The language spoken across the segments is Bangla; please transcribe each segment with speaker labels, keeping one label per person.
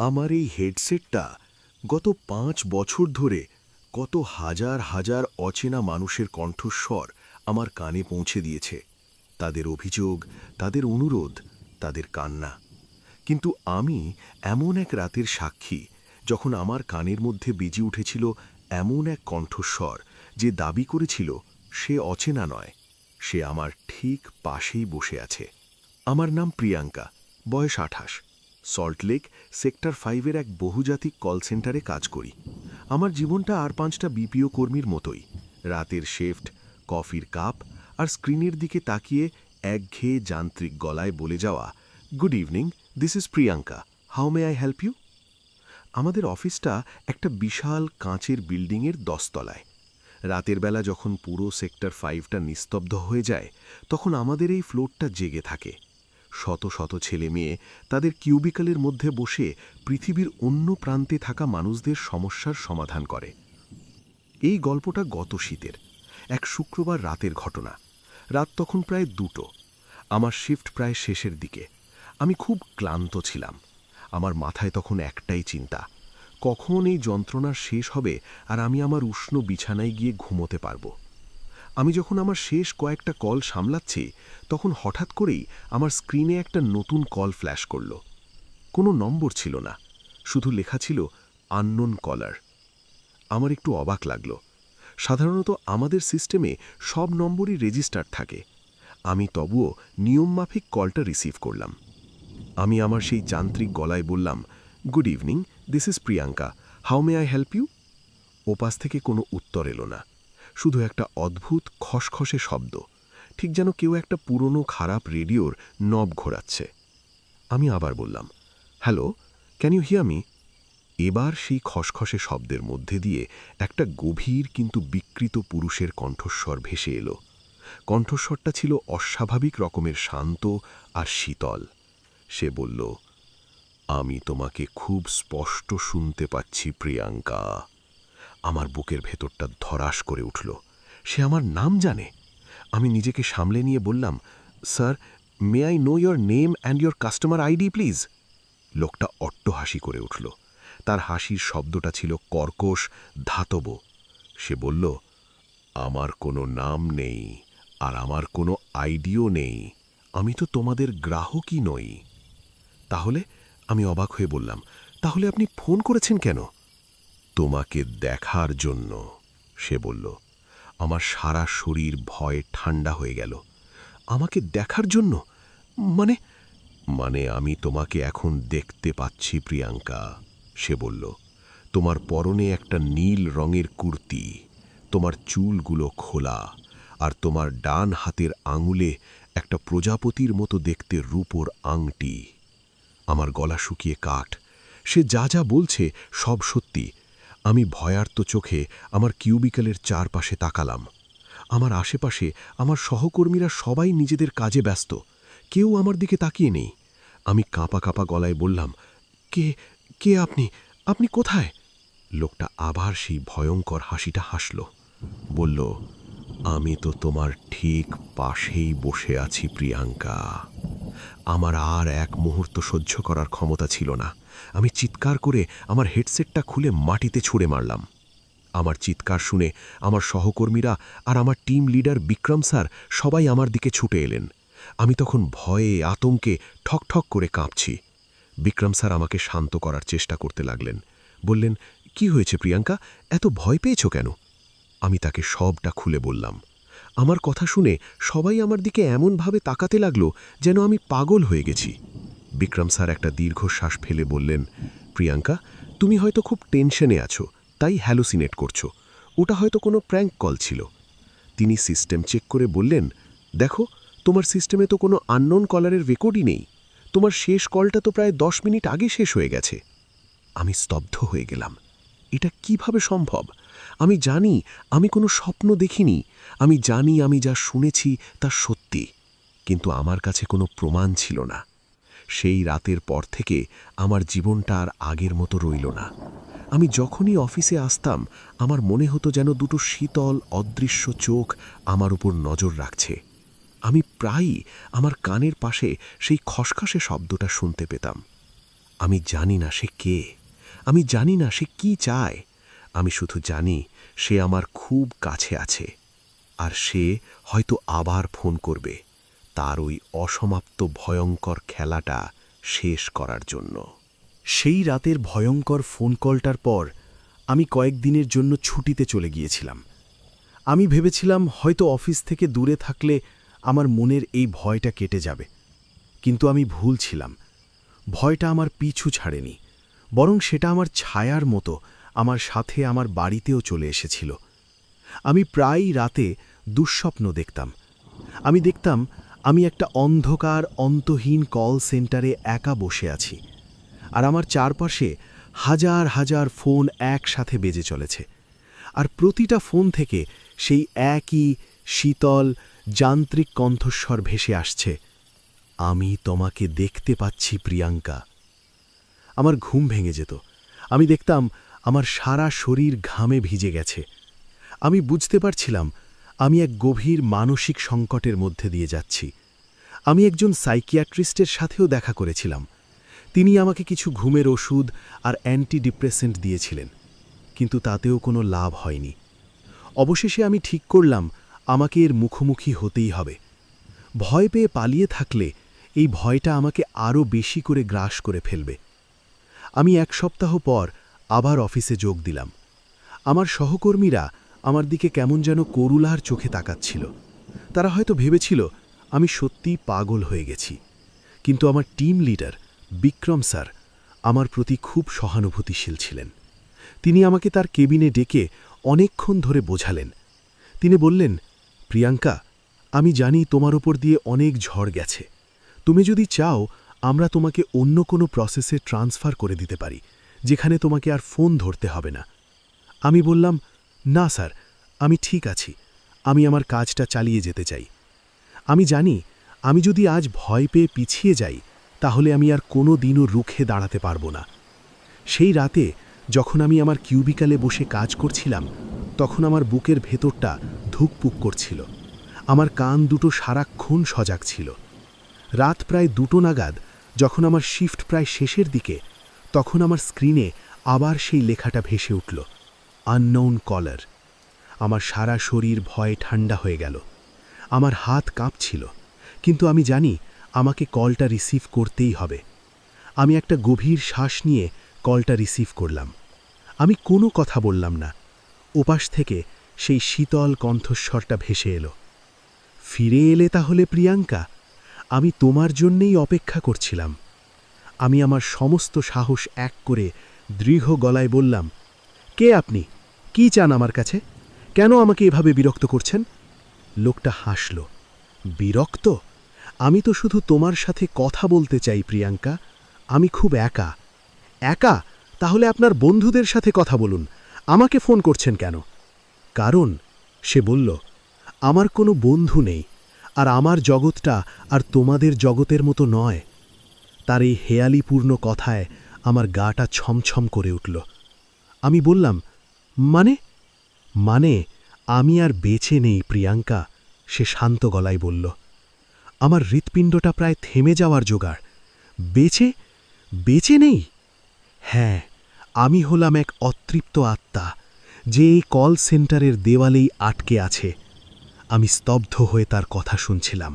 Speaker 1: আমার এই হেডসেটটা গত ৫ বছর ধরে কত হাজার হাজার অচেনা মানুষের কণ্ঠস্বর আমার কানে পৌঁছে দিয়েছে। তাদের অভিযোগ, তাদের অনুরোধ, তাদের কান্না। কিন্তু আমি এমন এক রাতের সাক্ষী, যখন আমার কানের মধ্যে বেজে উঠেছিল এমন এক কণ্ঠস্বর যে দাবি করেছিল সে অচেনা নয়, সে আমার ঠিক পাশেই বসে আছে। আমার নাম প্রিয়াঙ্কা, বয়স ২৮। সল্টলেক সেক্টর 5-এর এক বহুজাতিক কল সেন্টারে কাজ করি। আমার জীবনটা আর ৫টা বিপিও কর্মীর মতোই। রাতের শিফট, কফির কাপ আর স্ক্রিনের দিকে তাকিয়ে একঘেয়ে যান্ত্রিক গলায় বলে যাওয়া, good evening, this is Priyanka, how may I help you. আমাদের অফিসটা একটা বিশাল কাঁচের বিল্ডিংয়ের ১০ তলায়। রাতের বেলা যখন পুরো সেক্টর 5টা নিস্তব্ধ হয়ে যায়, তখন আমাদের এই ফ্লোরটা জেগে থাকে। শত শত ছেলে মেয়ে তাদের কিউবিক্যালের মধ্যে বসে পৃথিবীর অন্য প্রান্তে থাকা মানুষদের সমস্যার সমাধান করে। এই গল্পটা গত শীতের এক শুক্রবার রাতের ঘটনা। রাত তখন প্রায় ২টো। আমার শিফট প্রায় শেষের দিকে। আমি খুব ক্লান্ত ছিলাম। আমার মাথায় তখন একটাই চিন্তা, কখন এই যন্ত্রণা শেষ হবে আর আমি আমার উষ্ণ বিছানায় গিয়ে ঘুমোতে পারব। আমি যখন আমার শেষ কয়েকটা কল সামলাচ্ছি, তখন হঠাৎ করেই আমার স্ক্রিনে একটা নতুন কল ফ্ল্যাশ করল। কোনো নম্বর ছিল না, শুধু লেখা ছিল আননোন কলার। আমার একটু অবাক লাগলো। সাধারণত আমাদের সিস্টেমে সব নম্বরই রেজিস্টার থাকে। আমি তবুও নিয়মমাফিক কলটা রিসিভ করলাম। আমি আমার সেই যান্ত্রিক গলায় বললাম, good evening, this is Priyanka, how may I help you. ওপাশ থেকে কোনো উত্তর এলো না, শুধু একটা অদ্ভুত খসখসে শব্দ, ঠিক যেন কেউ একটা পুরনো খারাপ রেডিওর নব ঘোরাচ্ছে। আমি আবার বললাম, hello, can you hear me. এবার সেই খসখসে শব্দের মধ্যে দিয়ে একটা গভীর কিন্তু বিকৃত পুরুষের কণ্ঠস্বর ভেসে এলো। কণ্ঠস্বরটা ছিল অস্বাভাবিক রকমের শান্ত আর শীতল। সে বলল, আমি তোমাকে খুব স্পষ্ট শুনতে পাচ্ছি প্রিয়াঙ্কা। আমার বুকের ভেতরটা ধড়াস করে উঠল। সে আমার নাম জানে। আমি নিজেকে সামলে নিয়ে বললাম, sir, may I know your name and your customer ID please. লোকটা অট্টহাসি করে উঠল। তার হাসির শব্দটা ছিল কর্কশ, ধাতব। সে বলল, আমার কোনো নাম নেই আর আমার কোনো আইডিও নেই। আমি তো তোমাদের গ্রাহকই নই। তাহলে? আমি অবাক হয়ে বললাম, তাহলে আপনি ফোন করেছেন কেন? তোমাকে দেখার জন্য, সে বলল। আমার সারা শরীর ভয়ে ঠান্ডা হয়ে গেল। আমাকে দেখার জন্য? মানে? মানে আমি তোমাকে এখন দেখতে পাচ্ছি প্রিয়াঙ্কা, সে বলল। তোমার পরনে একটা নীল রঙের কুর্তি, তোমার চুলগুলো খোলা, আর তোমার ডান হাতের আঙুলে একটা প্রজাপতির মতো দেখতে রূপোর আংটি। আমার গলা শুকিয়ে কাঠ। সে যা যা বলছে সব সত্যি। আমি ভয়ার্ত চোখে আমার কিউবিক্যালের চারপাশে তাকালাম। আমার আশেপাশে আমার সহকর্মীরা সবাই নিজেদের কাজে ব্যস্ত, কেউ আমার দিকে তাকিয়ে নেই। আমি কাঁপা কাঁপা গলায় বললাম, কে কে আপনি? আপনি কোথায়? লোকটা আবার সেই ভয়ঙ্কর হাসিটা হাসল। বলল, আমি তো তোমার ঠিক পাশেই বসে আছি প্রিয়াঙ্কা। আমার আর এক মুহূর্ত সহ্য করার ক্ষমতা ছিল না। আমি চিৎকার করে আমার হেডসেটটা খুলে মাটিতে ছুঁড়ে মারলাম। আমার চিৎকার শুনে আমার সহকর্মীরা আর আমার টিম লিডার বিক্রম স্যার সবাই আমার দিকে ছুটে এলেন। আমি তখন ভয়ে আতঙ্কে ঠকঠক করে কাঁপছি। বিক্রম স্যার আমাকে শান্ত করার চেষ্টা করতে লাগলেন। বললেন, কি হয়েছে প্রিয়াঙ্কা, এত ভয় পেয়েছ কেন? আমি তাকে সবটা খুলে বললাম। আমার কথা শুনে সবাই আমার দিকে এমনভাবে তাকাতে লাগলো যেন আমি পাগল হয়ে গেছি। বিক্রম স্যার একটা দীর্ঘশ্বাস ফেলে বললেন, প্রিয়াঙ্কা, তুমি হয়তো খুব টেনশনে আছো, তাই হ্যালুসিনেট করছো। ওটা হয়তো কোনো প্র্যাঙ্ক কল ছিল। তিনি সিস্টেম চেক করে বললেন, দেখো, তোমার সিস্টেমে তো কোনো আননোন কলারের রেকর্ডই নেই। তোমার শেষ কলটা তো প্রায় 10 মিনিট আগে শেষ হয়ে গেছে। আমি স্তব্ধ হয়ে গেলাম। এটা কিভাবে সম্ভব? আমি জানি আমি কোনো স্বপ্ন দেখিনি। আমি জানি আমি যা শুনেছি তা সত্যি, কিন্তু আমার কাছে কোনো প্রমাণ ছিল না। সেই রাতের পর থেকে আমার জীবনটা আর আগের মতো রইল না। আমি যখনই অফিসে আসতাম, আমার মনে হতো যেন দুটো শীতল অদৃশ্য চোখ আমার উপর নজর রাখছে। আমি প্রায়ই আমার কানের পাশে সেই খসখসে শব্দটা শুনতে পেতাম। আমি জানি না সে কে, আমি জানি না সে কি চায়। আমি শুধু জানি সে আমার খুব কাছে আছে, আর সে হয়তো আবার ফোন করবে তার ওই অসমাপ্ত ভয়ঙ্কর খেলাটা শেষ করার জন্য।
Speaker 2: সেই রাতের ভয়ঙ্কর ফোন কলটার পর আমি কয়েকদিনের জন্য ছুটিতে চলে গিয়েছিলাম। আমি ভেবেছিলাম হয়তো অফিস থেকে দূরে থাকলে আমার মনের এই ভয়টা কেটে যাবে, কিন্তু আমি ভুল ছিলাম। ভয়টা আমার পিছু ছাড়েনি, বরং সেটা আমার ছায়ার মতো আমার সাথে আমার বাড়িতেও চলে এসেছিল। আমি প্রায়ই রাতে দুঃস্বপ্ন দেখতাম। আমি দেখতাম আমি একটা অন্ধকার অন্তহীন কল সেন্টারে একা বসে আছি, আর আমার চারপাশে হাজার হাজার ফোন একসাথে বেজে চলেছে, আর প্রতিটা ফোন থেকে সেই একই শীতল যান্ত্রিক কণ্ঠস্বর ভেসে আসছে, আমি তোমাকে দেখতে পাচ্ছি প্রিয়াঙ্কা। আমার ঘুম ভেঙে যেত। আমি দেখতাম আমার সারা শরীর ঘামে ভিজে গেছে। আমি বুঝতে পারছিলাম আমি এক গভীর মানসিক সংকটের মধ্যে দিয়ে যাচ্ছি। আমি একজন সাইকিয়াট্রিস্টের সাথেও দেখা করেছিলাম। তিনি আমাকে কিছু ঘুমের ওষুধ আর অ্যান্টিডিপ্রেসেন্ট দিয়েছিলেন, কিন্তু তাতেও কোনো লাভ হয়নি। অবশেষে আমি ঠিক করলাম আমাকে এর মুখোমুখি হতেই হবে। ভয় পেয়ে পালিয়ে থাকলে এই ভয়টা আমাকে আরও বেশি করে গ্রাস করে ফেলবে। আমি 1 সপ্তাহ পর আবার অফিসে যোগ দিলাম। আমার সহকর্মীরা আমার দিকে কেমন যেন করুণার চোখে তাকাচ্ছিল। তারা হয়তো ভেবেছিল আমি সত্যিই পাগল হয়ে গেছি, কিন্তু আমার টিম লিডার বিক্রম স্যার আমার প্রতি খুব সহানুভূতিশীল ছিলেন। তিনি আমাকে তার কেবিনে ডেকে অনেকক্ষণ ধরে বোঝালেন। তিনি বললেন, প্রিয়াঙ্কা, আমি জানি তোমার ওপর দিয়ে অনেক ঝড় গেছে। তুমি যদি চাও আমরা তোমাকে অন্য কোনো প্রসেসে ট্রান্সফার করে দিতে পারি, যেখানে তোমাকে আর ফোন ধরতে হবে না। আমি বললাম, না স্যার, আমি ঠিক আছি। আমি আমার কাজটা চালিয়ে যেতে চাই। আমি জানি আমি যদি আজ ভয় পেয়ে পিছিয়ে যাই, তাহলে আমি আর কোনো দিনও রুখে দাঁড়াতে পারব না। সেই রাতে যখন আমি আমার কিউবিকালে বসে কাজ করছিলাম, তখন আমার বুকের ভেতরটা ধুকপুক করছিল। আমার কান দুটো সারাক্ষণ সজাগ ছিল। রাত প্রায় 2টো নাগাদ, যখন আমার শিফট প্রায় শেষের দিকে, তখন আমার স্ক্রিনে আবার সেই লেখাটা ভেসে উঠল, আননোন কলার। আমার সারা শরীর ভয়ে ঠান্ডা হয়ে গেল। আমার হাত কাঁপছিল, কিন্তু আমি জানি আমাকে কলটা রিসিভ করতেই হবে। আমি একটা গভীর শ্বাস নিয়ে কলটা রিসিভ করলাম। আমি কোনো কথা বললাম না। ওপাশ থেকে সেই শীতল কণ্ঠস্বরটা ভেসে এলো, ফিরে এলে তাহলে প্রিয়াঙ্কা? আমি তোমার জন্যেই অপেক্ষা করছিলাম। আমি আমার সমস্ত সাহস এক করে দৃঢ় গলায় বললাম, কে আপনি? কি চান আমার কাছে? কেন আমাকে এভাবে বিরক্ত করছেন? লোকটা হাসল। বিরক্ত? আমি তো শুধু তোমার সাথে কথা বলতে চাই প্রিয়াঙ্কা। আমি খুব একা। একা? তাহলে আপনার বন্ধুদের সাথে কথা বলুন, আমাকে ফোন করছেন কেন? কারণ, সে বলল, আমার কোনো বন্ধু নেই, আর আমার জগৎটা আর তোমাদের জগতের মতো নয়। তার এই হেয়ালিপূর্ণ কথায় আমার গাটা ছমছম করে উঠল। আমি বললাম, মানে? মানে আমি আর বেঁচে নেই প্রিয়াঙ্কা, সে শান্ত গলায় বলল। আমার হৃৎপিণ্ডটা প্রায় থেমে যাওয়ার জোগাড়। বেঁচে? বেঁচে নেই? হ্যাঁ, আমি হলাম এক অতৃপ্ত আত্মা, যে এই কল সেন্টারের দেওয়ালেই আটকে আছে। আমি স্তব্ধ হয়ে তার কথা শুনছিলাম।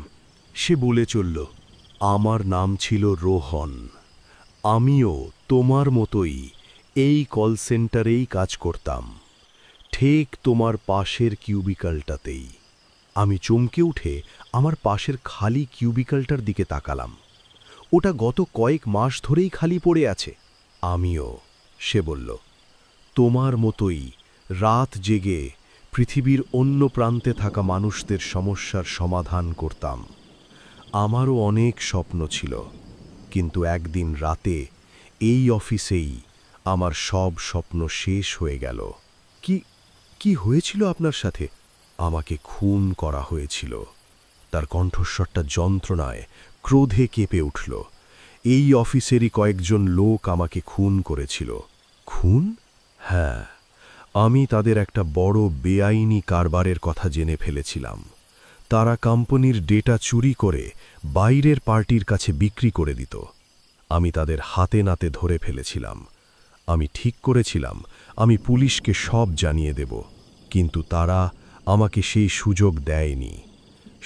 Speaker 1: সে বলে চলল, আমার নাম ছিল রোহন। আমিও তোমার মতোই এই কল সেন্টারেই কাজ করতাম, ঠিক তোমার পাশের কিউবিকালটাতেই। আমি চমকে উঠে আমার পাশের খালি কিউবিকালটার দিকে তাকালাম। ওটা গত কয়েক মাস ধরেই খালি পড়ে আছে। আমিও, সে বলল, তোমার মতোই রাত জেগে পৃথিবীর অন্য প্রান্তে থাকা মানুষদের সমস্যার সমাধান করতাম। আমারও অনেক স্বপ্ন ছিল, কিন্তু একদিন রাতে এই অফিসেই আমার সব স্বপ্ন শেষ হয়ে গেল। কি হয়েছিল আপনার সাথে? আমাকে খুন করা হয়েছিল। তার কণ্ঠস্বরটা যন্ত্রণায়, ক্রোধে কেঁপে উঠল। এই অফিসেরই কয়েকজন লোক আমাকে খুন করেছিল। খুন? হ্যাঁ, আমি তাদের একটা বড় বেআইনি কারবারের কথা জেনে ফেলেছিলাম। তারা কোম্পানির ডেটা চুরি করে বাইরের পার্টির কাছে বিক্রি করে দিত। আমি তাদের হাতে নাতে ধরে ফেলেছিলাম। আমি ঠিক করেছিলাম আমি পুলিশকে সব জানিয়ে দেব, কিন্তু তারা আমাকে সেই সুযোগ দেয়নি।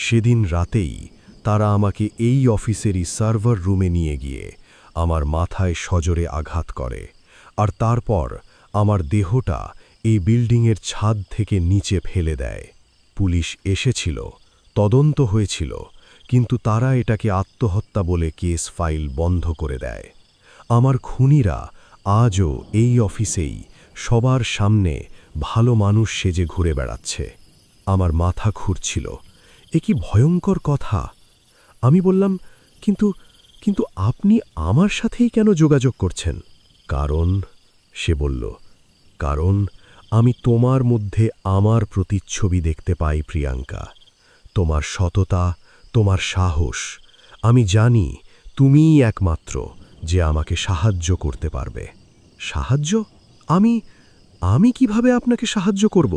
Speaker 1: সেদিন রাতেই তারা আমাকে এই অফিসেরই সার্ভার রুমে নিয়ে গিয়ে আমার মাথায় সজোরে আঘাত করে, আর তারপর আমার দেহটা এই বিল্ডিংয়ের ছাদ থেকে নিচে ফেলে দেয়। পুলিশ এসেছিল, তদন্ত হয়েছিল, কিন্তু তারা এটাকে আত্মহত্যা বলে কেস ফাইল বন্ধ করে দেয়। আমার খুনিরা আজও এই অফিসেই সবার সামনে ভালো মানুষ সেজে ঘুরে বেড়াচ্ছে। আমার মাথা ঘুরছিল, এ কি ভয়ঙ্কর কথা। আমি বললাম, কিন্তু কিন্তু আপনি আমার সাথেই কেন যোগাযোগ করছেন? কারণ, সে বলল, কারণ আমি তোমার মধ্যে আমার প্রতিচ্ছবি দেখতে পাই প্রিয়াঙ্কা। তোমার সততা, তোমার সাহস। আমি জানি তুমিই একমাত্র যে আমাকে সাহায্য করতে পারবে। সাহায্য? আমি কিভাবে আপনাকে সাহায্য করব?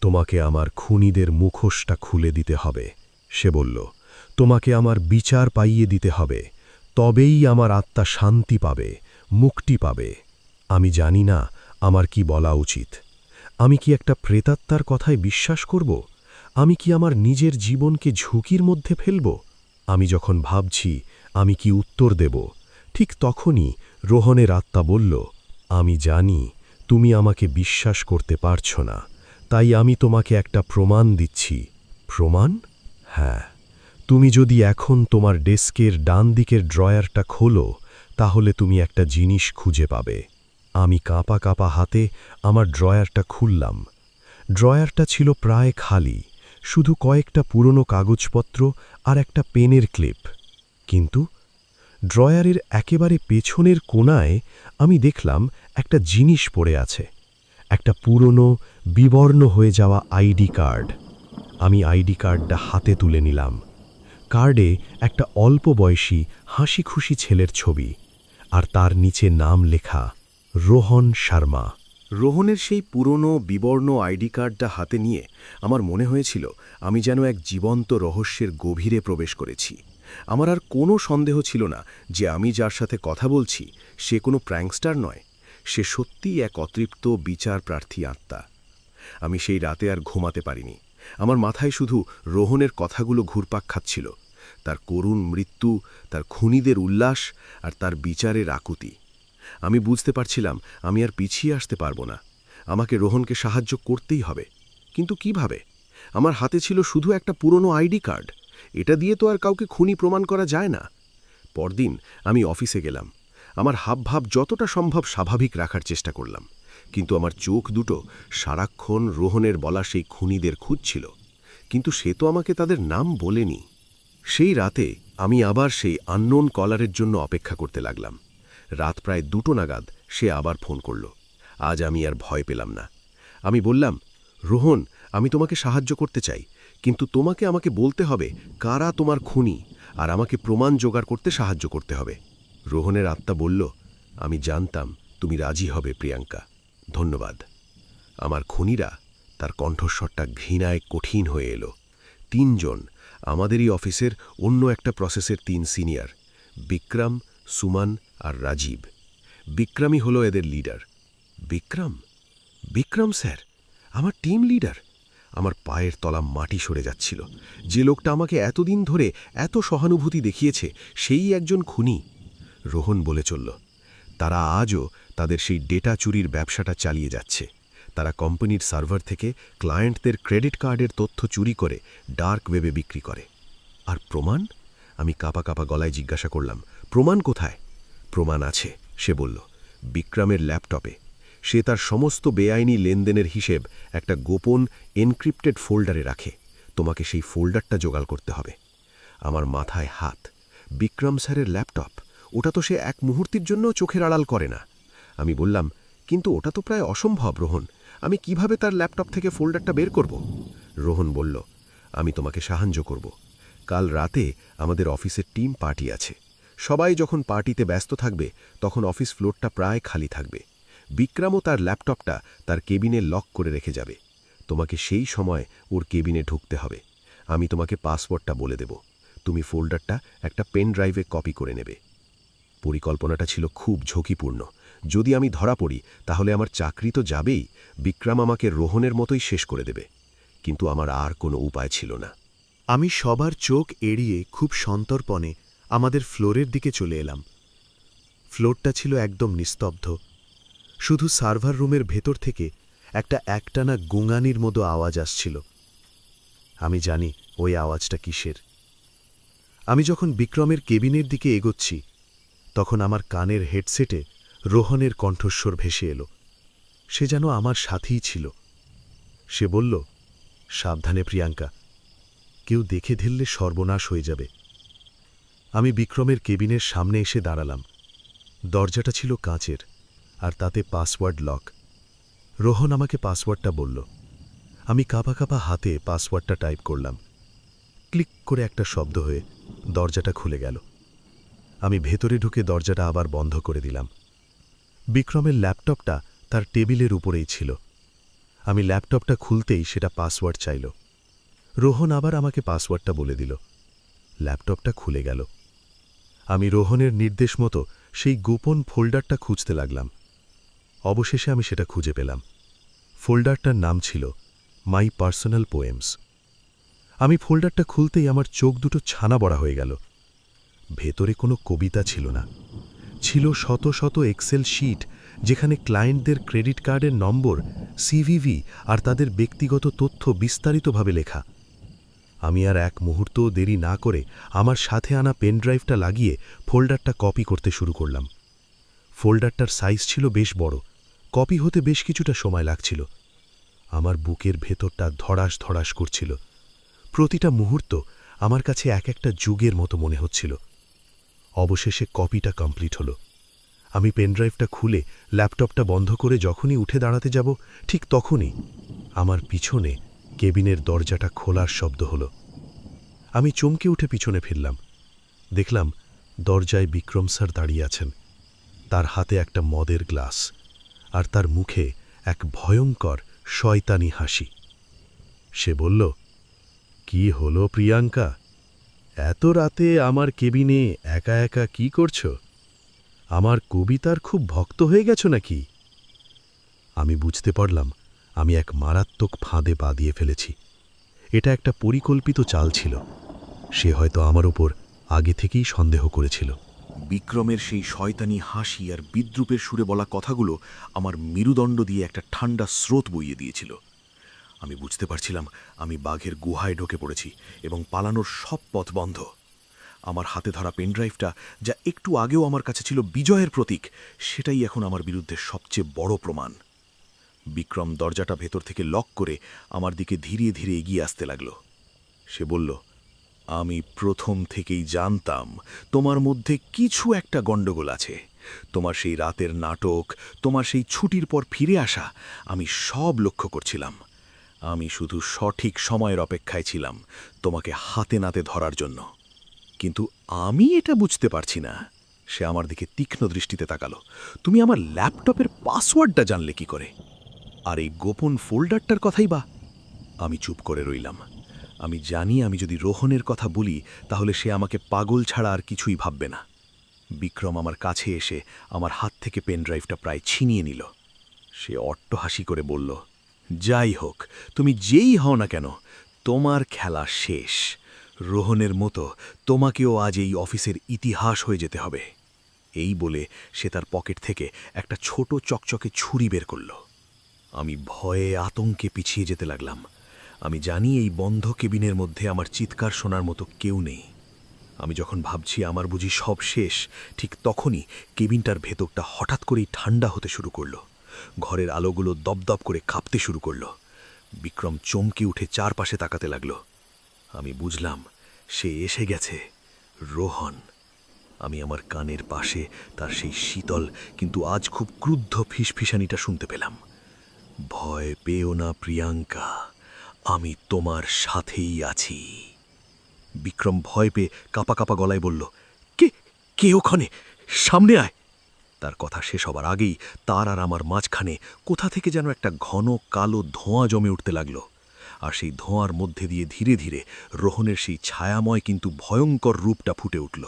Speaker 1: তোমাকে আমার খুনিদের মুখোশটা খুলে দিতে হবে, সে বলল। তোমাকে আমার বিচার পাইয়ে দিতে হবে, তবেই আমার আত্মা শান্তি পাবে, মুক্তি পাবে। আমি জানি না আমার কি বলা উচিত। আমি কি একটা প্রেতাত্মার কথায় বিশ্বাস করব? আমি কি আমার নিজের জীবনকে ঝুঁকির মধ্যে ফেলব? আমি যখন ভাবছি আমি কি উত্তর দেব, ঠিক তখনই রোহনের আত্মা বলল, আমি জানি তুমি আমাকে বিশ্বাস করতে পারছ না, তাই আমি তোমাকে একটা প্রমাণ দিচ্ছি। প্রমাণ? হ্যাঁ, তুমি যদি এখন তোমার ডেস্কের ডান দিকের ড্রয়ারটা খোলো, তাহলে তুমি একটা জিনিস খুঁজে পাবে। আমি কাঁপা কাঁপা হাতে আমার ড্রয়ারটা খুললাম। ড্রয়ারটা ছিল প্রায় খালি, শুধু কয়েকটা পুরনো কাগজপত্র আর একটা পেনের ক্লিপ। কিন্তু ড্রয়ারের একেবারে পেছনের কোণায় আমি দেখলাম একটা জিনিস পড়ে আছে, একটা পুরনো বিবর্ণ হয়ে যাওয়া আইডি কার্ড। আমি আইডি কার্ডটা হাতে তুলে নিলাম। কার্ডে একটা অল্প বয়সী হাসি খুশি ছেলের ছবি, আর তার নিচে নাম লেখা রোহন শর্মা। রোহনের সেই পুরনো বিবর্ণ আইডি কার্ডটা হাতে নিয়ে আমার মনে হয়েছিল আমি যেন এক জীবন্ত রহস্যের গভীরে প্রবেশ করেছি। আমার আর কোনো সন্দেহ ছিল না যে আমি যার সাথে কথা বলছি সে কোনো প্র্যাঙ্কস্টার নয়, সে সত্যিই এক অতৃপ্ত বিচার প্রার্থী আত্মা। আমি সেই রাতে আর ঘুমাতে পারিনি। আমার মাথায় শুধু রোহনের কথাগুলো ঘুরপাক খাচ্ছিল, তার করুণ মৃত্যু, তার খুনিদের উল্লাস আর তার বিচারের আকুতি। আমি বুঝতে পারছিলাম আমি আর পিছিয়ে আসতে পারবো না। আমাকে রোহনকে সাহায্য করতেই হবে, কিন্তু কিভাবে? আমার হাতে ছিল শুধু একটা পুরনো আইডি কার্ড, এটা দিয়ে তো আর কাউকে খুনি প্রমাণ করা যায় না। পরদিন আমি অফিসে গেলাম। আমার হাবভাব যতটা সম্ভব স্বাভাবিক রাখার চেষ্টা করলাম, কিন্তু আমার চোখ দুটো সারাক্ষণ রোহনের বলা সেই খুনিদের খুঁজছিল, কিন্তু সে তো আমাকে তাদের নাম বলেনি। সেই রাতে আমি আবার সেই আননোন কলারের জন্য অপেক্ষা করতে লাগলাম। রাত প্রায় 2টো নাগাদ সে আবার ফোন করল। আজ আমি আর ভয় পেলাম না। আমি বললাম, রোহন, আমি তোমাকে সাহায্য করতে চাই, কিন্তু তোমাকে আমাকে বলতে হবে কারা তোমার খুনি, আর আমাকে প্রমাণ জোগাড় করতে সাহায্য করতে হবে। রোহনের আত্মা বলল, আমি জানতাম তুমি রাজি হবে প্রিয়াঙ্কা, ধন্যবাদ। আমার খুনিরা, তার কণ্ঠস্বরটা ঘৃণায় কঠিন হয়ে এলো। 3 জন, আমাদেরই অফিসের অন্য একটা প্রসেসের 3 সিনিয়র, বিক্রম, সুমন আর রাজীব। বিক্রমই হলো এদের লিডার। বিক্রম? বিক্রম স্যার, আমার টিম লিডার? আমার পায়ের তলা মাটি সরে যাচ্ছিল। যে লোকটা আমাকে এতদিন ধরে এত সহানুভূতি দেখিয়েছে সেই একজন খুনি। রোহন বলে চলল, তারা আজও তাদের সেই ডেটা চুরির ব্যবসাটা চালিয়ে যাচ্ছে। তারা কোম্পানির সার্ভার থেকে ক্লায়েন্টদের ক্রেডিট কার্ডের তথ্য চুরি করে ডার্ক ওয়েবে বিক্রি করে। আর প্রমাণ? আমি কাঁপা কাঁপা গলায় জিজ্ঞাসা করলাম, প্রমাণ কোথায়? প্রমাণ আছে, সে বলল, বিক্রমের ল্যাপটপে। সে তার সমস্ত বেআইনি লেনদেনের হিসেব একটা গোপন এনক্রিপ্টেড ফোল্ডারে রাখে। তোমাকে সেই ফোল্ডারটা জোগাড় করতে হবে। আমার মাথায় হাত। বিক্রম স্যারের ল্যাপটপ, ওটা তো সে এক মুহূর্তের জন্য চোখের আড়াল করে না। আমি বললাম, কিন্তু ওটা তো প্রায় অসম্ভব রোহন, আমি কিভাবে তার ল্যাপটপ থেকে ফোল্ডারটা বের করব? রোহন বলল, আমি তোমাকে সাহায্য করব। কাল রাতে আমাদের অফিসের টিম পার্টি আছে। সবাই যখন পার্টিতে ব্যস্ত থাকবে তখন অফিস ফ্লোরটা প্রায় খালি থাকবে। বিক্রমও তার ল্যাপটপটা তার কেবিনে লক করে রেখে যাবে। তোমাকে সেই সময় ওর কেবিনে ঢুকতে হবে। আমি তোমাকে পাসওয়ার্ডটা বলে দেব। তুমি ফোল্ডারটা একটা পেন ড্রাইভে কপি করে নেবে। পরিকল্পনাটা ছিল খুব ঝুঁকিপূর্ণ। যদি আমি ধরা পড়ি তাহলে আমার চাকরি তো যাবেই, বিক্রম আমাকে রোহনের মতোই শেষ করে দেবে। কিন্তু আমার আর কোনো উপায় ছিল না।
Speaker 2: আমি সবার চোখ এড়িয়ে খুব সন্তর্পণে আমাদের ফ্লোরের দিকে চলে এলাম। ফ্লোরটা ছিল একদম নিস্তব্ধ। শুধু সার্ভার রুমের ভেতর থেকে একটা একটানা গুঙানির মতো আওয়াজ আসছিল। আমি জানি ওই আওয়াজটা কিসের। আমি যখন বিক্রমের কেবিনের দিকে এগোচ্ছি তখন আমার কানের হেডসেটে রোহনের কণ্ঠস্বর ভেসে এলো। সে যেন আমার সাথেই ছিল। সে বলল, সাবধানে প্রিয়াঙ্কা, কেউ দেখে ধরলে সর্বনাশ হয়ে যাবে। আমি বিক্রমের কেবিনের সামনে এসে দাঁড়ালাম। দরজাটা ছিল কাঁচের, আর তাতে পাসওয়ার্ড লক। রোহন আমাকে পাসওয়ার্ডটা বলল। আমি কাঁপা কাঁপা হাতে পাসওয়ার্ডটা টাইপ করলাম। ক্লিক করে একটা শব্দ হয়ে দরজাটা খুলে গেল। আমি ভেতরে ঢুকে দরজাটা আবার বন্ধ করে দিলাম। বিক্রমের ল্যাপটপটা তার টেবিলের উপরেই ছিল। আমি ল্যাপটপটা খুলতেই সেটা পাসওয়ার্ড চাইল। রোহন আবার আমাকে পাসওয়ার্ডটা বলে দিল। ল্যাপটপটা খুলে গেল। আমি রোহনের নির্দেশ মতো সেই গোপন ফোল্ডারটা খুঁজতে লাগলাম। অবশেষে আমি সেটা খুঁজে পেলাম। ফোল্ডারটার নাম ছিল মাই পার্সোনাল পোয়েমস। আমি ফোল্ডারটা খুলতেই আমার চোখ দুটো ছানা বড়া হয়ে গেল। ভেতরে কোনো কবিতা ছিল না, ছিল শত শত এক্সেল শিট, যেখানে ক্লায়েন্টদের ক্রেডিট কার্ডের নম্বর, সিভিভি আর তাদের ব্যক্তিগত তথ্য বিস্তারিতভাবে লেখা। আমি আর এক মুহূর্তও দেরি না করে আমার সাথে আনা পেনড্রাইভটা লাগিয়ে ফোল্ডারটা কপি করতে শুরু করলাম। ফোল্ডারটার সাইজ ছিল বেশ বড়, কপি হতে বেশ কিছুটা সময় লাগছিল। আমার বুকের ভেতরটা ধড়াস ধড়াস করছিল। প্রতিটা মুহূর্ত আমার কাছে এক একটা যুগের মতো মনে হচ্ছিল। অবশেষে কপিটা কমপ্লিট হলো। আমি পেনড্রাইভটা খুলে ল্যাপটপটা বন্ধ করে যখনই উঠে দাঁড়াতে যাব, ঠিক তখনই আমার পিছনে কেবিনের দরজাটা খোলার শব্দ হলো। আমি চমকে উঠে পিছনে ফিরলাম। দেখলাম দরজায় বিক্রম স্যার দাঁড়িয়ে আছেন। তার হাতে একটা মদের গ্লাস, আর তার মুখে এক ভয়ঙ্কর শয়তানি হাসি। সে বলল, কি হলো প্রিয়াঙ্কা, এত রাতে আমার কেবিনে একা একা কি করছো? আমার কবিতার খুব ভক্ত হয়ে গেছো নাকি? আমি বুঝতে পারলাম আমি এক মারাত্মক ফাঁদে পা দিয়ে ফেলেছি। এটা একটা পরিকল্পিত চাল ছিল। সে হয়তো আমার ওপর আগে থেকেই সন্দেহ করেছিল।
Speaker 1: বিক্রমের সেই শয়তানি হাসি আর বিদ্রূপের সুরে বলা কথাগুলো আমার মেরুদণ্ড দিয়ে একটা ঠান্ডা স্রোত বইয়ে দিয়েছিল। আমি বুঝতে পারছিলাম আমি বাঘের গুহায় ঢুকে পড়েছি এবং পালানোর সব পথ বন্ধ। আমার হাতে ধরা পেনড্রাইভটা, যা একটু আগেও আমার কাছে ছিল বিজয়ের প্রতীক, সেটাই এখন আমার বিরুদ্ধে সবচেয়ে বড় প্রমাণ। বিক্রম দরজাটা ভেতর থেকে লক করে আমার দিকে ধীরে ধীরে এগিয়ে আসতে লাগল। সে বলল, আমি প্রথম থেকেই জানতাম তোমার মধ্যে কিছু একটা গণ্ডগোল আছে। তোমার সেই রাতের নাটক, তোমার সেই ছুটির পর ফিরে আসা, আমি সব লক্ষ্য করছিলাম। আমি শুধু সঠিক সময়ের অপেক্ষায় ছিলাম তোমাকে হাতে নাতে ধরার জন্য। কিন্তু আমি এটা বুঝতে পারছি না। সে আমার দিকে তীক্ষ্ণ দৃষ্টিতে তাকালো। তুমি আমার ল্যাপটপের পাসওয়ার্ডটা জানলে কি করে? আর এই গোপন ফোল্ডারটার কথাই বা? আমি চুপ করে রইলাম। আমি জানি আমি যদি রোহনের কথা বলি তাহলে সে আমাকে পাগল ছাড়া আর কিছুই ভাববে না। বিক্রম আমার কাছে এসে আমার হাত থেকে পেনড্রাইভটা প্রায় ছিনিয়ে নিল। সে অট্টহাসি করে বলল, যাই হোক, তুমি যেই হও না কেন, তোমার খেলা শেষ। রোহনের মতো তোমাকেও আজ এই অফিসের ইতিহাস হয়ে যেতে হবে। এই বলে সে তার পকেট থেকে একটা ছোট চকচকে ছুরি বের করল। আমি ভয়ে আতঙ্কে পিছিয়ে যেতে লাগলাম। আমি জানি এই বন্ধ কেবিনের মধ্যে আমার চিৎকার শোনার মতো কেউ নেই। আমি যখন ভাবছি আমার বুঝি সব শেষ, ঠিক তখনই কেবিনটার ভেতরটা হঠাৎ করেই ঠান্ডা হতে শুরু করলো। ঘরের আলোগুলো দপদপ করে কাঁপতে শুরু করলো। বিক্রম চমকে উঠে চারপাশে তাকাতে লাগলো। আমি বুঝলাম সে এসে গেছে, রোহন। আমি আমার কানের পাশে তার সেই শীতল কিন্তু আজ খুব ক্রুদ্ধ ফিসফিসানিটা শুনতে পেলাম। ভয় পেও না প্রিয়াঙ্কা, আমি তোমার সাথেই আছি। বিক্রম ভয় পেয়ে কাঁপা কাঁপা গলায় বলল, কে কে ওখানে? সামনে আয়। তার কথা শেষ হবার আগেই তার আর আমার মাঝখানে কোথা থেকে যেন একটা ঘন কালো ধোঁয়া জমে উঠতে লাগলো। আর সেই ধোঁয়ার মধ্যে দিয়ে ধীরে ধীরে রোহনের সেই ছায়াময় কিন্তু ভয়ঙ্কর রূপটা ফুটে উঠল।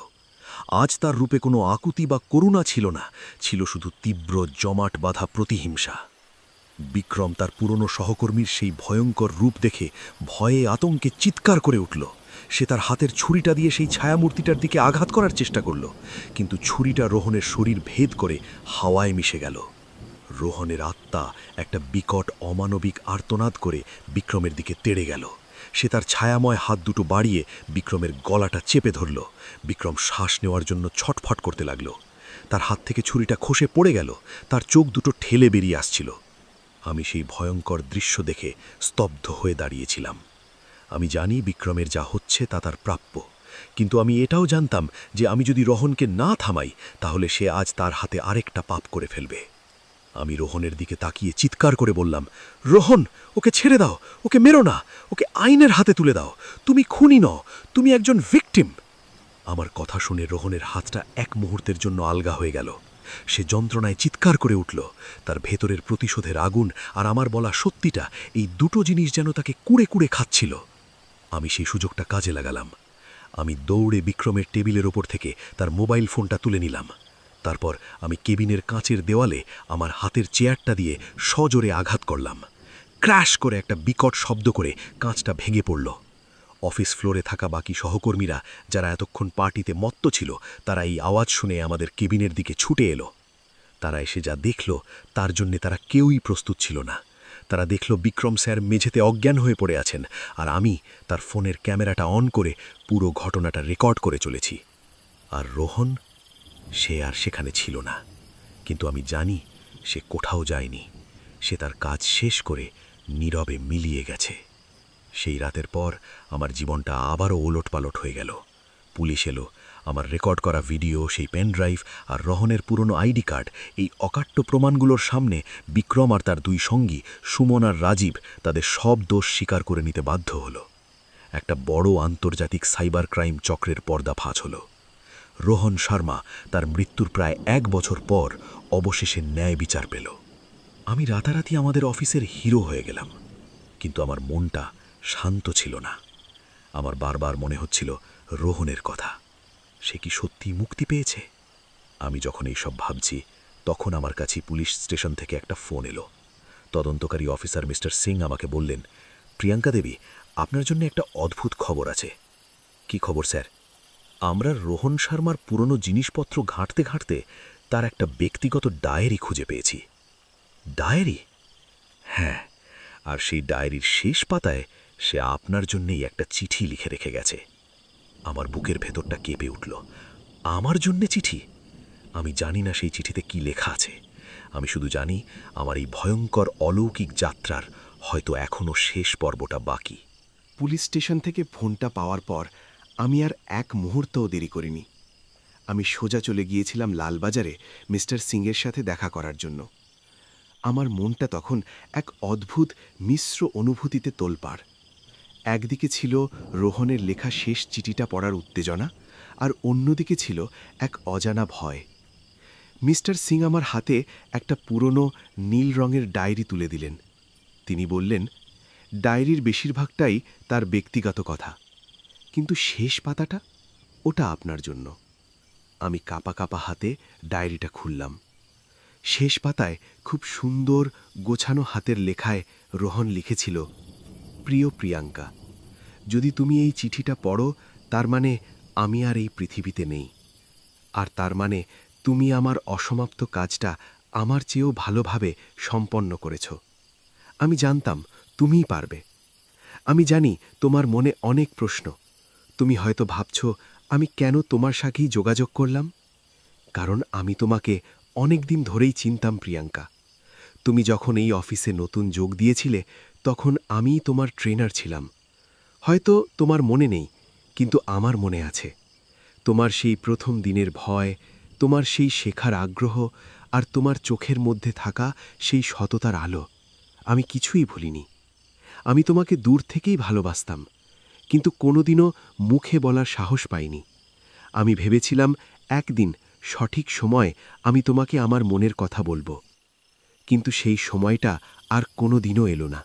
Speaker 1: আজ তার রূপে কোনো আকুতি বা করুণা ছিল না, ছিল শুধু তীব্র জমাট বাঁধা প্রতিহিংসা। বিক্রম তার পুরনো সহকর্মীর সেই ভয়ঙ্কর রূপ দেখে ভয়ে আতঙ্কে চিৎকার করে উঠল। সে তার হাতের ছুরিটা দিয়ে সেই ছায়ামূর্তিটার দিকে আঘাত করার চেষ্টা করল, কিন্তু ছুরিটা রোহনের শরীর ভেদ করে হাওয়ায় মিশে গেল। রোহনের আত্মা একটা বিকট অমানবিক আর্তনাদ করে বিক্রমের দিকে তেড়ে গেল। সে তার ছায়াময় হাত দুটো বাড়িয়ে বিক্রমের গলাটা চেপে ধরল। বিক্রম শ্বাস নেওয়ার জন্য ছটফট করতে লাগল। তার হাত থেকে ছুরিটা খসে পড়ে গেল, তার চোখ দুটো ঠেলে বেরিয়ে আসছিল। আমি সেই ভয়ঙ্কর দৃশ্য দেখে স্তব্ধ হয়ে দাঁড়িয়েছিলাম। আমি জানি বিক্রমের যা হচ্ছে তা তার প্রাপ্য, কিন্তু আমি এটাও জানতাম যে আমি যদি রোহনকে না থামাই তাহলে সে আজ তার হাতে আরেকটা পাপ করে ফেলবে। আমি রোহনের দিকে তাকিয়ে চিৎকার করে বললাম, রোহন, ওকে ছেড়ে দাও, ওকে মেরো না, ওকে আইনের হাতে তুলে দাও। তুমি খুনি নও, তুমি একজন ভিকটিম। আমার কথা শুনে রোহনের হাতটা এক মুহূর্তের জন্য আলগা হয়ে গেল। সে যন্ত্রণায় চিৎকার করে উঠল। তার ভেতরের প্রতিশোধের আগুন আর আমার বলা সত্যিটা, এই দুটো জিনিস যেন তাকে কুড়ে কুড়ে খাচ্ছিল। আমি সেই সুযোগটা কাজে লাগালাম। আমি দৌড়ে বিক্রমের টেবিলের ওপর থেকে তার মোবাইল ফোনটা তুলে নিলাম। তারপর আমি কেবিনের কাঁচের দেওয়ালে আমার হাতের চেয়ারটা দিয়ে সজোরে আঘাত করলাম। ক্র্যাশ করে একটা বিকট শব্দ করে কাঁচটা ভেঙে পড়ল। অফিস ফ্লোরে থাকা বাকি সহকর্মীরা, যারা এতক্ষণ পার্টিতে মত্ত ছিল, তারা এই আওয়াজ শুনে আমাদের কেবিনের দিকে ছুটে এলো। তারা এসে যা দেখল তার জন্যে তারা কেউই প্রস্তুত ছিল না। তারা দেখল বিক্রম স্যার মেঝেতে অজ্ঞান হয়ে পড়ে আছেন, আর আমি তার ফোনের ক্যামেরাটা অন করে পুরো ঘটনাটা রেকর্ড করে চলেছি। আর রোহন, সে আর সেখানে ছিল না, কিন্তু আমি জানি সে কোথাও যায়নি। সে তার কাজ শেষ করে নীরবে মিলিয়ে গেছে। সেই রাতের পর আমার জীবনটা আবারও ওলটপালট হয়ে গেল। পুলিশ এলো, আমার রেকর্ড করা ভিডিও, সেই পেন ড্রাইভ আর রোহনের পুরনো আইডি কার্ড, এই অকাট্য প্রমাণগুলোর সামনে বিক্রম আর তার দুই সঙ্গী সুমন আর রাজীব তাদের সব দোষ স্বীকার করে নিতে বাধ্য হলো। একটা বড় আন্তর্জাতিক সাইবার ক্রাইম চক্রের পর্দা ফাঁস হলো। রোহন শর্মা তার মৃত্যুর প্রায় 1 বছর পর অবশেষে ন্যায় বিচার পেল। আমি রাতারাতি আমাদের অফিসের হিরো হয়ে গেলাম, কিন্তু আমার মনটা শান্ত ছিল না। আমার বারবার মনে হচ্ছিল রোহনের কথা। সে কি সত্যি মুক্তি পেয়েছে? আমি যখন এইসব ভাবছি, তখন আমার কাছে পুলিশ স্টেশন থেকে একটা ফোন এলো। তদন্তকারী অফিসার মিস্টার সিং আমাকে বললেন, প্রিয়াঙ্কা দেবী, আপনার জন্য একটা অদ্ভুত খবর আছে। কি খবর স্যার? আমরা রোহন শর্মার পুরনো জিনিসপত্র ঘাঁটতে ঘাঁটতে তার একটা ব্যক্তিগত ডায়েরি খুঁজে পেয়েছি। ডায়েরি? হ্যাঁ, আর সেই ডায়েরির শেষ পাতায় সে আপনার জন্যেই একটা চিঠি লিখে রেখে গেছে। আমার বুকের ভেতরটা কেঁপে উঠল। আমার জন্যে চিঠি? আমি জানি না সেই চিঠিতে কি লেখা আছে। আমি শুধু জানি আমার এই ভয়ঙ্কর অলৌকিক যাত্রার হয়তো এখনও শেষ পর্বটা বাকি।
Speaker 2: পুলিশ স্টেশন থেকে ফোনটা পাওয়ার পর আমি আর এক মুহূর্তও দেরি করিনি। আমি সোজা চলে গিয়েছিলাম লালবাজারে মিস্টার সিংয়ের সাথে দেখা করার জন্য। আমার মনটা তখন এক অদ্ভুত মিশ্র অনুভূতিতে তোলপাড়। একদিকে ছিল রোহনের লেখা শেষ চিঠিটা পড়ার উত্তেজনা, আর অন্যদিকে ছিল এক অজানা ভয়। মিস্টার সিং আমার হাতে একটা পুরনো নীল রঙের ডায়েরি তুলে দিলেন। তিনি বললেন, ডায়েরির বেশিরভাগটাই তার ব্যক্তিগত কথা, কিন্তু শেষ পাতাটা, ওটা আপনার জন্য। আমি কাঁপা কাঁপা হাতে ডায়েরিটা খুললাম। শেষ পাতায় খুব সুন্দর গোছানো হাতের লেখায় রোহন লিখেছিল, প্রিয় প্রিয়াঙ্কা, যদি তুমি এই চিঠিটা পড়ো, তার মানে আমি আর এই পৃথিবীতে নেই। আর তার মানে তুমি আমার অসমাপ্ত কাজটা আমার চেয়েও ভালোভাবে সম্পন্ন করেছ। আমি জানতাম তুমিই পারবে। আমি জানি তোমার মনে অনেক প্রশ্ন। তুমি হয়তো ভাবছ আমি কেন তোমার সাথেই যোগাযোগ করলাম। কারণ আমি তোমাকে অনেক দিন ধরেই চিনতাম প্রিয়াঙ্কা। তুমি যখন এই অফিসে নতুন যোগ দিয়েছিলে, তখন আমিই তোমার ট্রেনার ছিলাম। হয়তো তোমার মনে নেই, কিন্তু আমার মনে আছে। তোমার সেই প্রথম দিনের ভয়, তোমার সেই শেখার আগ্রহ, আর তোমার চোখের মধ্যে থাকা সেই সততার আলো, আমি কিছুই ভুলিনি। আমি তোমাকে দূর থেকেই ভালোবাসতাম, কিন্তু কোনোদিনও মুখে বলার সাহস পাইনি। আমি ভেবেছিলাম একদিন সঠিক সময় আমি তোমাকে আমার মনের কথা বলবো, কিন্তু সেই সময়টা আর কোনো দিনও এলো না।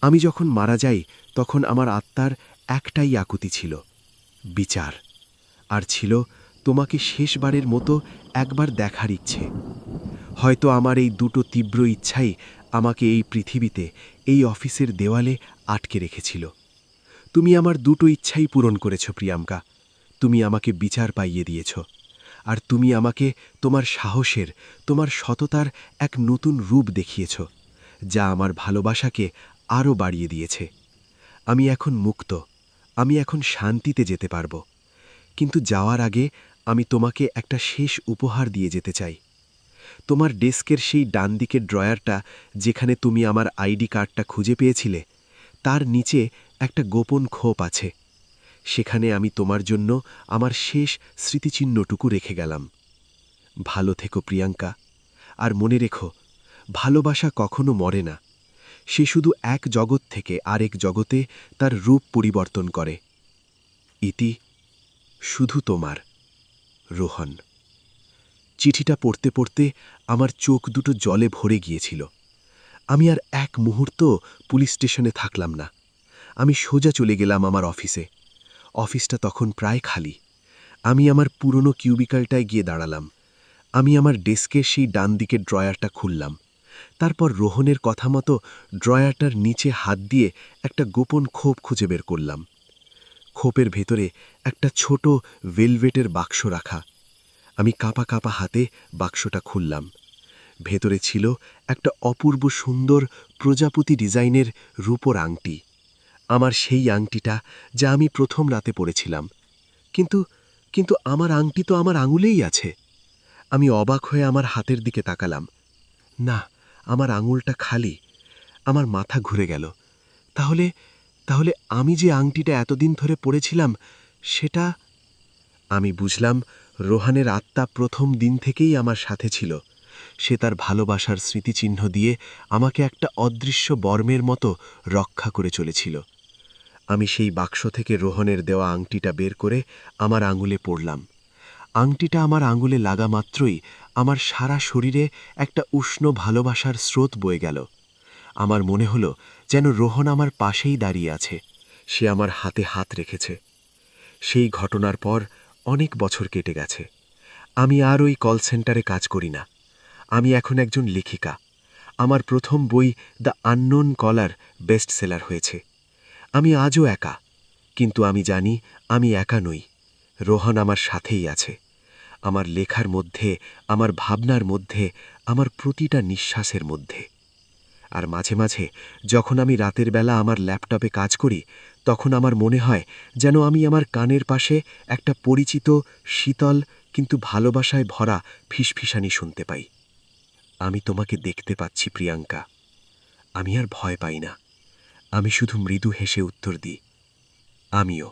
Speaker 2: আমি যখন মারা যাই, তখন আমার আত্মার একটাই আকুতি ছিল, বিচার। আর ছিল তোমাকে শেষবারের মতো একবার দেখার ইচ্ছে। হয়তো আমার এই দুটো তীব্র ইচ্ছাই আমাকে এই পৃথিবীতে, এই অফিসের দেওয়ালে আটকে রেখেছিল। তুমি আমার দুটো ইচ্ছাই পূরণ করেছ প্রিয়াঙ্কা। তুমি আমাকে বিচার পাইয়ে দিয়েছ, আর তুমি আমাকে তোমার সাহসের, তোমার সততার এক নতুন রূপ দেখিয়েছ, যা আমার ভালোবাসাকে আরও বাড়িয়ে দিয়েছে। আমি এখন মুক্ত, আমি এখন শান্তিতে যেতে পারব। কিন্তু যাওয়ার আগে আমি তোমাকে একটা শেষ উপহার দিয়ে যেতে চাই। তোমার ডেস্কের সেই ডান দিকের ড্রয়ারটা, যেখানে তুমি আমার আইডি কার্ডটা খুঁজে পেয়েছিলে, তার নিচে একটা গোপন খোপ আছে। সেখানে আমি তোমার জন্য আমার শেষ স্মৃতিচিহ্নটুকু রেখে গেলাম। ভালো থেকো প্রিয়াঙ্কা, আর মনে রেখো, ভালোবাসা কখনো মরে না। সে শুধু এক জগৎ থেকে আরেক জগতে তার রূপ পরিবর্তন করে। ইতি, শুধু তোমার, রোহন। চিঠিটা পড়তে পড়তে আমার চোখ দুটো জলে ভরে গিয়েছিল। আমি আর এক মুহূর্ত পুলিশ স্টেশনে থাকলাম না। আমি সোজা চলে গেলাম আমার অফিসে। অফিসটা তখন প্রায় খালি। আমি আমার পুরনো কিউবিকালটায় গিয়ে দাঁড়ালাম। আমি আমার ডেস্কের সেই ডান দিকের ড্রয়ারটা খুললাম। তারপর রোহনের কথা মতো ড্রয়ারটার নিচে হাত দিয়ে একটা গোপন খোপ খুঁজে বের করলাম। খোপের ভেতরে একটা ছোট ভেলভেটের বাক্স রাখা। আমি কাঁপা কাঁপা হাতে বাক্সটা খুললাম। ভেতরে ছিল একটা অপূর্ব সুন্দর প্রজাপতি ডিজাইনের রূপোর আংটি। আমার সেই আংটিটা, যা আমি প্রথম রাতে পরেছিলাম। কিন্তু কিন্তু আমার আংটি তো আমার আঙুলেই আছে। আমি অবাক হয়ে আমার হাতের দিকে তাকালাম। না, আমার আঙুলটা খালি। আমার মাথা ঘুরে গেল। তাহলে তাহলে আমি যে আংটিটা এতদিন ধরে পরেছিলাম, সেটা... আমি বুঝলাম, রোহানের আত্মা প্রথম দিন থেকেই আমার সাথে ছিল। সে তার ভালোবাসার স্মৃতিচিহ্ন দিয়ে আমাকে একটা অদৃশ্য বর্মের মতো রক্ষা করে চলেছিল। আমি সেই বাক্স থেকে রোহনের দেওয়া আংটিটা বের করে আমার আঙুলে পরলাম। আংটিটা আমার আঙুলে লাগা মাত্রই আমার সারা শরীরে একটা উষ্ণ ভালোবাসার স্রোত বয়ে গেল। আমার মনে হলো যেন রোহন আমার পাশেই দাঁড়িয়ে আছে। সে আমার হাতে হাত রেখেছে। সেই ঘটনার পর অনেক বছর কেটে গেছে। আমি আর ওই কল সেন্টারে কাজ করি না। আমি এখন একজন লেখিকা। আমার প্রথম বই the unknown caller best seller হয়েছে। আমি আজও একা, কিন্তু আমি জানি আমি একা নই। রোহন আমার সাথেই আছে, আমার লেখার মধ্যে, আমার ভাবনার মধ্যে, আমার প্রতিটা নিঃশ্বাসের মধ্যে। আর মাঝে মাঝে যখন আমি রাতের বেলা আমার ল্যাপটপে কাজ করি, তখন আমার মনে হয় যেন আমি আমার কানের পাশে একটা পরিচিত, শীতল কিন্তু ভালোবাসায় ভরা ফিসফিসানি শুনতে পাই। আমি তোমাকে দেখতে পাচ্ছি প্রিয়াঙ্কা। আমি আর ভয় পাই না। আমি শুধু মৃদু হেসে উত্তর দিই, আমিও।